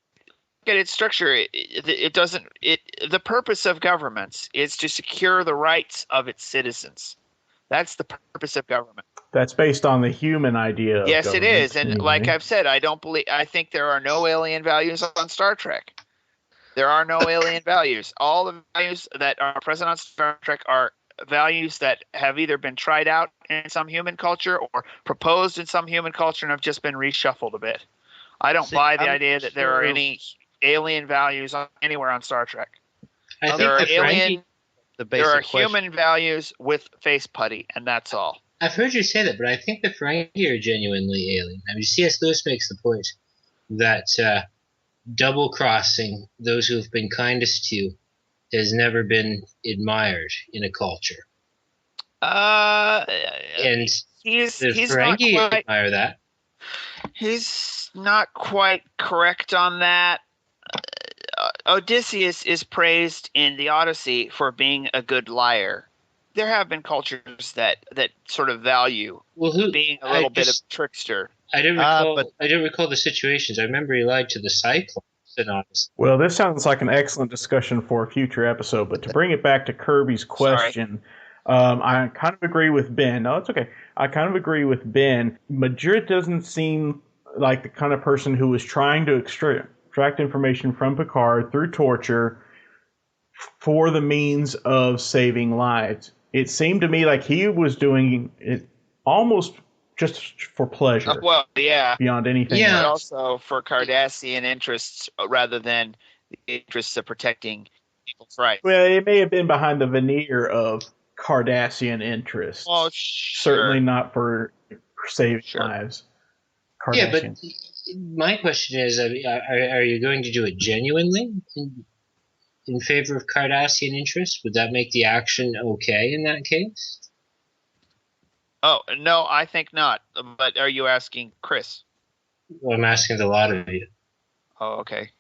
its structure. The purpose of governments is to secure the rights of its citizens. That's the purpose of government. That's based on the human idea of yes, it is. And like I've said, I think there are no alien values on Star Trek. There are no alien values. All the values that are present on Star Trek are values that have either been tried out in some human culture or proposed in some human culture and have just been reshuffled a bit. I don't buy the idea that there are any alien values anywhere on Star Trek. There are human values with face putty, and that's all. I've heard you say that, but I think the Ferengi are genuinely alien. I mean, C.S. Lewis makes the point that double-crossing those who have been kindest to you has never been admired in a culture. And he's Ferengi not quite, admire that. He's not quite correct on that. Odysseus is praised in the Odyssey for being a good liar. There have been cultures that sort of value being a little bit of a trickster. I don't recall the situations. I remember he lied to the Cyclops. Well, this sounds like an excellent discussion for a future episode, but to bring it back to Kirby's question, I kind of agree with Ben. No, it's okay. I kind of agree with Ben. Madrid doesn't seem like the kind of person who was trying to extract information from Picard through torture for the means of saving lives. It seemed to me like he was doing it almost just for pleasure. Well, yeah. Beyond anything else. But also for Cardassian interests rather than the interests of protecting people's rights. Well, it may have been behind the veneer of Cardassian interests. Oh, sure. Certainly not for saving lives. Yeah, but my question is, are you going to do it genuinely in favor of Cardassian interests? Would that make the action okay in that case? Oh, no, I think not. But are you asking Chris? Well, I'm asking the lot of you. Oh, okay.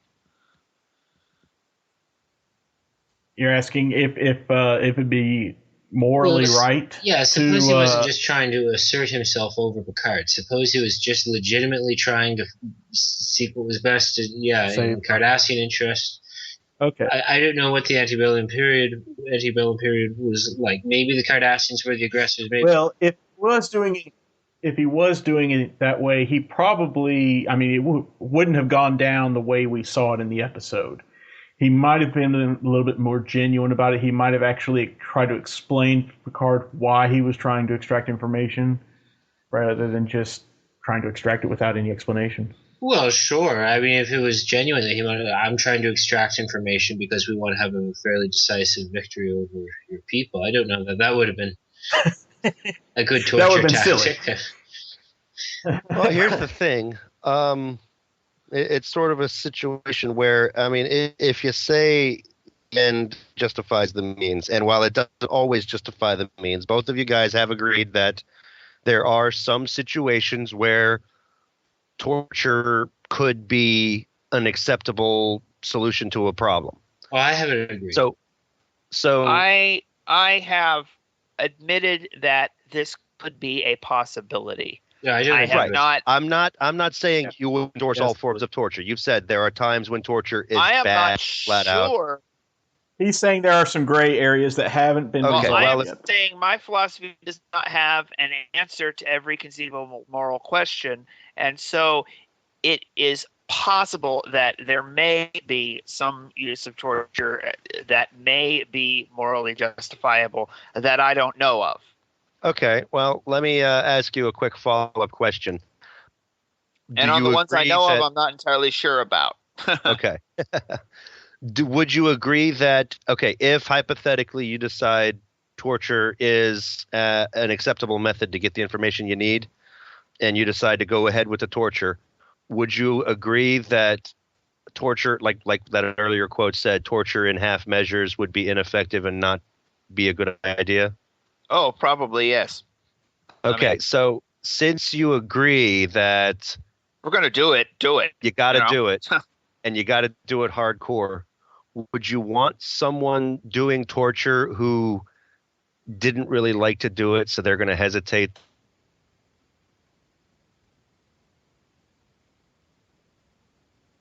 You're asking if it'd be morally right? Yeah, suppose he wasn't just trying to assert himself over Picard. Suppose he was just legitimately trying to seek what was best in Cardassian interest. Okay. I don't know what the antebellum period was like. Maybe the Cardassians were the aggressors. Maybe. Well, if he was doing it that way, he probably, it wouldn't have gone down the way we saw it in the episode. He might have been a little bit more genuine about it. He might have actually tried to explain to Picard why he was trying to extract information rather than just trying to extract it without any explanation. Well, sure. I mean, if it was genuine that I'm trying to extract information because we want to have a fairly decisive victory over your people, I don't know that would have been a good torture that would have been tactic. Silly. Well, here's the thing. It's sort of a situation where, if you say end justifies the means, and while it doesn't always justify the means, both of you guys have agreed that there are some situations where torture could be an acceptable solution to a problem. Well, I haven't agreed. So I have admitted that this could be a possibility. Yeah, I have not. I'm not saying you will endorse all forms of torture. You've said there are times when torture is I am bad, not flat out. He's saying there are some gray areas that haven't been Okay, I resolved am yet. saying my philosophy does not have an answer to every conceivable moral question, and so it is possible that there may be some use of torture that may be morally justifiable that I don't know of. Okay, well, let me ask you a quick follow-up question. And on the ones I know of, I'm not entirely sure about. Okay. Would you agree that, if hypothetically you decide torture is an acceptable method to get the information you need, and you decide to go ahead with the torture, would you agree that torture, like that earlier quote said, torture in half measures would be ineffective and not be a good idea? Oh, probably, yes. Okay, so since you agree that we're going to do it. You got to do it, and you got to do it hardcore. Would you want someone doing torture who didn't really like to do it, so they're going to hesitate?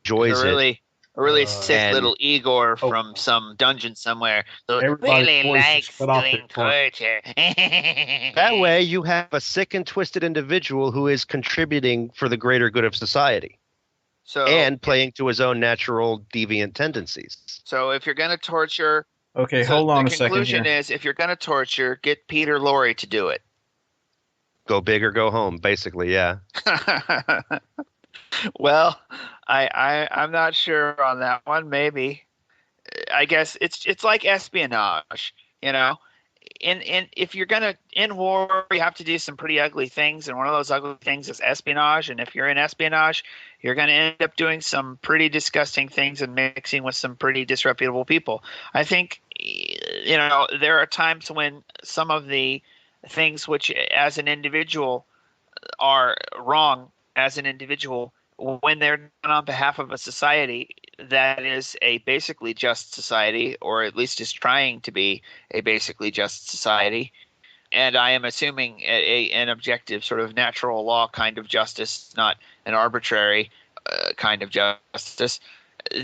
Enjoys a really sick little Igor from some dungeon somewhere. Really likes doing torture. That way you have a sick and twisted individual who is contributing for the greater good of society. And playing to his own natural deviant tendencies. So if you're going to torture, Okay, So hold on a the second conclusion here. is, if you're going to torture, get Peter Lorre to do it. Go big or go home, basically. Yeah. Well, I'm not sure on that one. Maybe. I guess it's like espionage, you know. In if you're gonna in war, you have to do some pretty ugly things, and one of those ugly things is espionage. And if you're in espionage, you're gonna end up doing some pretty disgusting things and mixing with some pretty disreputable people. I think, you know, there are times when some of the things which, as an individual, are wrong as an individual, when they're done on behalf of a society that is a basically just society, or at least is trying to be a basically just society. And I am assuming an objective sort of natural law kind of justice, not an arbitrary kind of justice.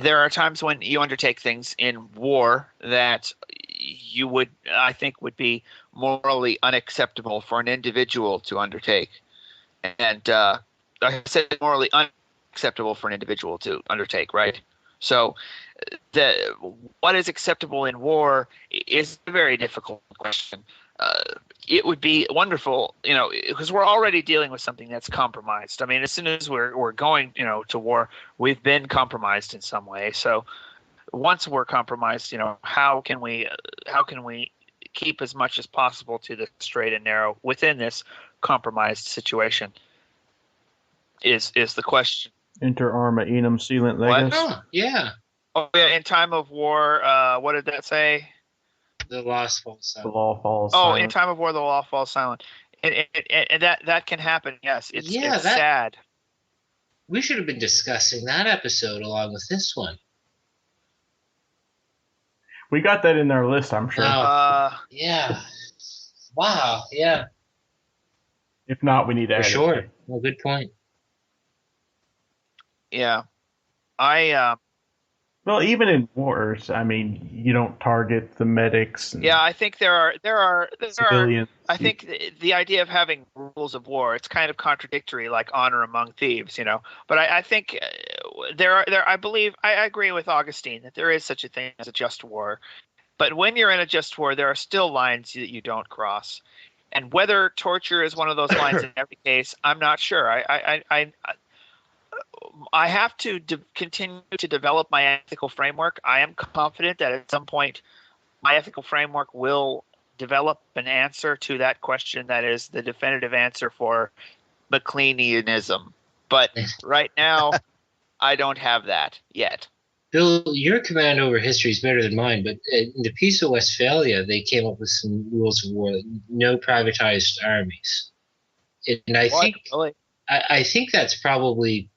There are times when you undertake things in war that you would, I think, would be morally unacceptable for an individual to undertake. And I said morally unacceptable for an individual to undertake, right? So what is acceptable in war is a very difficult question. It would be wonderful, you know, because we're already dealing with something that's compromised. I mean, as soon as we're going, you know, to war, we've been compromised in some way. So once we're compromised, you know, how can we keep as much as possible to the straight and narrow within this compromised situation? Is the question. Inter arma enum sealant What? legis. Oh, yeah. Oh yeah, in time of war, what did that say? The lost falls The silent. law falls Oh, silent. in time of war, the law falls silent, and that can happen. Yes, it's sad. We should have been discussing that episode along with this one. We got that in our list, I'm sure. Yeah. Wow. Yeah. If not, we need to For add sure. it. Well, good point. Yeah, Well, even in wars, I mean, you don't target the medics. And yeah, I think there are civilians. I think the idea of having rules of war, it's kind of contradictory, like honor among thieves, you know. But I think I believe I agree with Augustine that there is such a thing as a just war. But when you're in a just war, there are still lines that you don't cross. And whether torture is one of those lines in every case, I'm not sure. I have to continue to develop my ethical framework. I am confident that at some point my ethical framework will develop an answer to that question that is the definitive answer for McLeanianism. But right now, I don't have that yet. Bill, your command over history is better than mine, but in the Peace of Westphalia, they came up with some rules of war, no privatized armies. And I think that's probably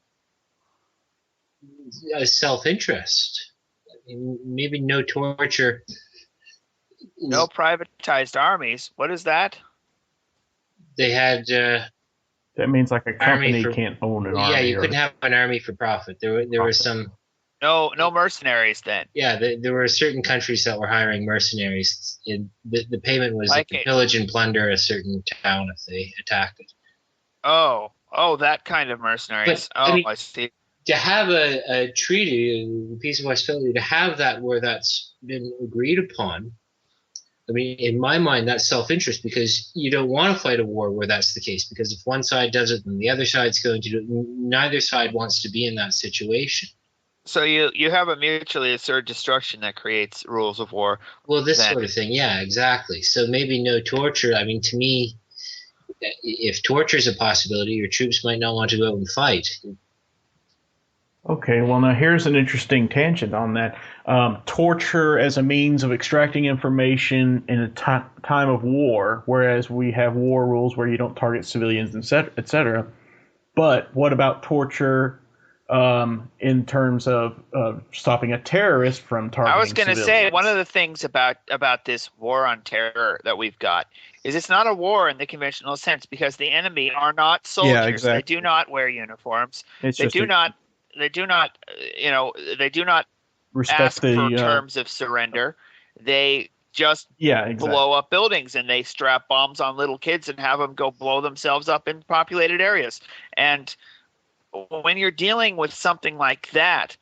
a self-interest. I mean, maybe no torture. No privatized armies. What is that? They had that means like a company can't own an army. Yeah, you couldn't have an army for profit. There were some. No mercenaries then. Yeah, there were certain countries that were hiring mercenaries. The payment was like pillage and plunder a certain town if they attacked it. Oh, that kind of mercenaries. But, I see. To have a treaty, the Peace of Westphalia, to have that where that's been agreed upon, I mean, in my mind, that's self-interest, because you don't want to fight a war where that's the case, because if one side does it, then the other side's going to do it. Neither side wants to be in that situation. So you have a mutually assured destruction that creates rules of war. Well, this sort of thing, yeah, exactly. So maybe no torture. I mean, to me, if torture is a possibility, your troops might not want to go out and fight. Okay, well, now here's an interesting tangent on that. Torture as a means of extracting information in a time of war, whereas we have war rules where you don't target civilians, etc. But what about torture in terms of stopping a terrorist from targeting I was going to say, one of the things about this war on terror that we've got is it's not a war in the conventional sense, because the enemy are not soldiers. Yeah, exactly. They do not wear uniforms. They do not respect ask for terms of surrender. They just blow up buildings, and they strap bombs on little kids and have them go blow themselves up in populated areas. And when you're dealing with something like that,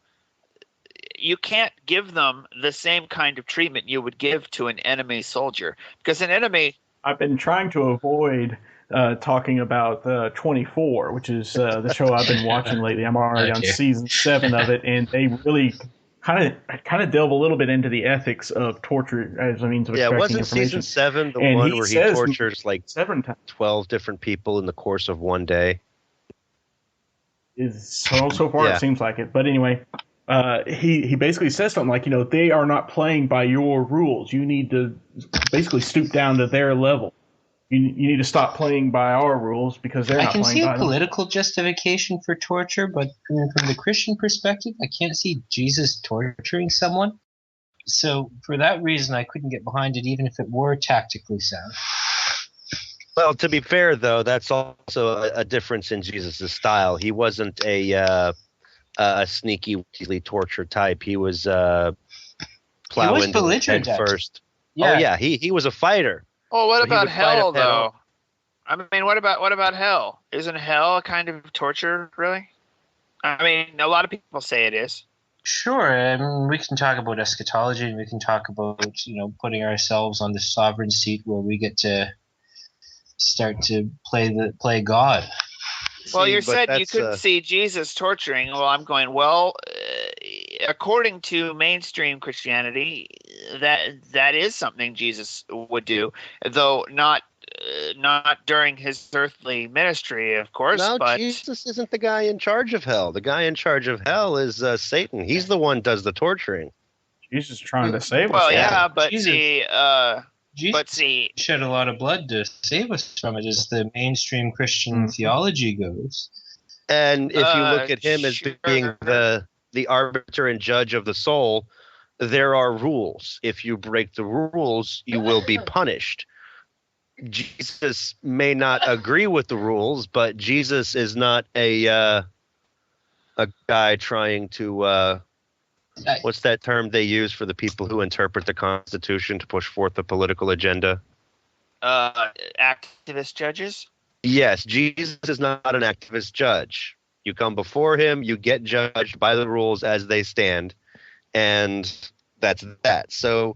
you can't give them the same kind of treatment you would give to an enemy soldier, because an enemy. I've been trying to avoid talking about 24, which is the show I've been watching lately. I'm already on season 7 of it, and they really kind of delve a little bit into the ethics of torture as a means of extracting wasn't information. season 7 the and one where he tortures like 12 different people in the course of one day? So far it seems like it. But anyway, he basically says something like, they are not playing by your rules. You need to basically stoop down to their level. You need to stop playing by our rules because they're not playing by them. I can see a political justification for torture, but from the Christian perspective, I can't see Jesus torturing someone. So for that reason, I couldn't get behind it, even if it were tactically sound. Well, to be fair, though, that's also a difference in Jesus' style. He wasn't a sneaky, easily torture type. He was plowing head first. Yeah. Oh yeah, he was a fighter. Well, what about hell, though? I mean, what about hell? Isn't hell a kind of torture, really? I mean, a lot of people say it is. Sure. I mean, we can talk about eschatology, and we can talk about putting ourselves on the sovereign seat where we get to start to play God. Well, you said you couldn't see Jesus torturing. Well, I'm going, according to mainstream Christianity, that is something Jesus would do, though not during his earthly ministry, of course. No, but Jesus isn't the guy in charge of hell. The guy in charge of hell is Satan. He's the one who does the torturing. Jesus is trying to save us. Well, yeah, but Jesus shed a lot of blood to save us from it, as the mainstream Christian theology goes. And if you look at him as being the arbiter and judge of the soul, there are rules. If you break the rules, you will be punished. Jesus may not agree with the rules, but Jesus is not a guy trying to what's that term they use for the people who interpret the Constitution to push forth the political agenda? Activist judges? Yes, Jesus is not an activist judge. You come before him, you get judged by the rules as they stand, and that's that. So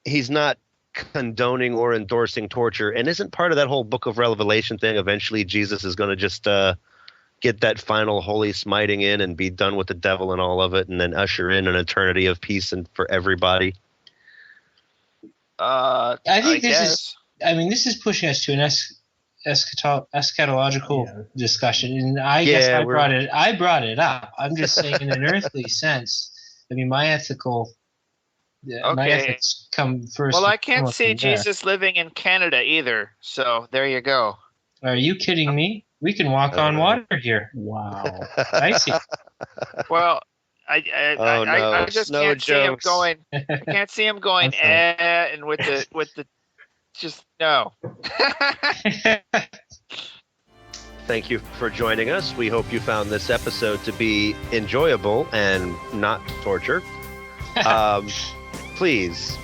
he's not condoning or endorsing torture, and isn't part of that whole Book of Revelation thing eventually Jesus is going to just get that final holy smiting in and be done with the devil and all of it, and then usher in an eternity of peace and for everybody? I think this is pushing us to an eschatological discussion, and I guess I brought it up. I'm just saying, in an earthly sense. I mean, my ethics come first. Well, I can't see Jesus living in Canada either. So there you go. Are you kidding me? We can walk on water here. Wow. I see. Well, I just can't see him going. I can't see him going and with the just no. Thank you for joining us. We hope you found this episode to be enjoyable and not torture. Please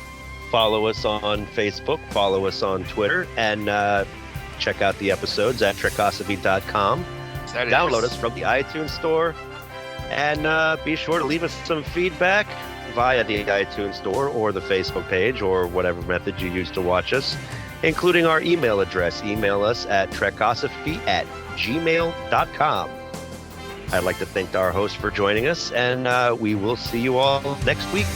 follow us on Facebook, follow us on Twitter, and check out the episodes at Trekosophy.com. Download us from the iTunes store, and be sure to leave us some feedback via the iTunes store or the Facebook page or whatever method you use to watch us, including our email address. Email us at trekosophy@gmail.com. I'd like to thank our host for joining us, and we will see you all next week.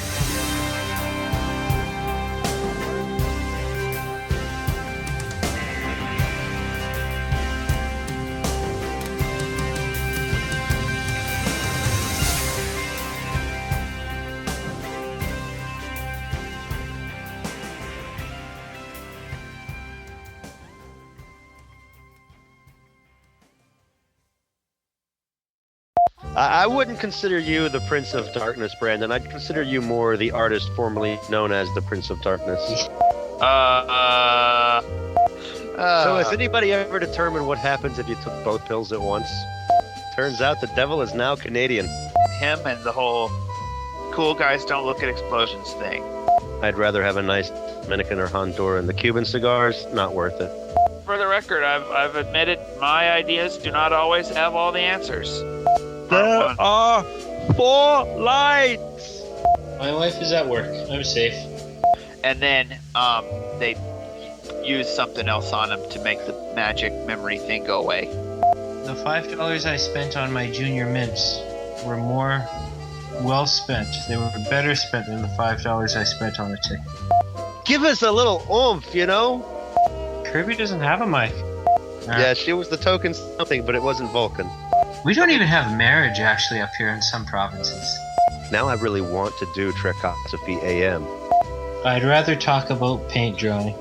I wouldn't consider you the Prince of Darkness, Brandon. I'd consider you more the artist formerly known as the Prince of Darkness. So has anybody ever determined what happens if you took both pills at once? Turns out the devil is now Canadian. Him and the whole cool guys don't look at explosions thing. I'd rather have a nice Dominican or Honduran. The Cuban cigars, not worth it. For the record, I've admitted my ideas do not always have all the answers. There are 4 lights! My wife is at work. I'm safe. And then they use something else on him to make the magic memory thing go away. The $5 I spent on my junior mints were more well spent. They were better spent than the $5 I spent on the ticket. Give us a little oomph, you know? Kirby doesn't have a mic. Yeah, she was the token something, but it wasn't Vulcan. We don't even have marriage actually up here in some provinces. Now I really want to do Trekosophy AM. I'd rather talk about paint drawing.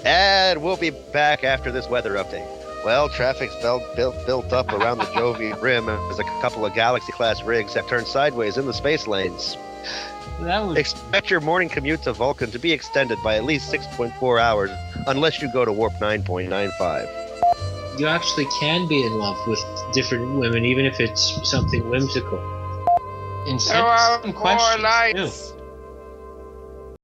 And we'll be back after this weather update. Well, traffic's built up around the Jovian Rim as a couple of Galaxy-class rigs have turned sideways in the space lanes. Expect your morning commute to Vulcan to be extended by at least 6.4 hours, unless you go to warp 9.95. You actually can be in love with different women, even if it's something whimsical. And There are some 4 questions, lights. too.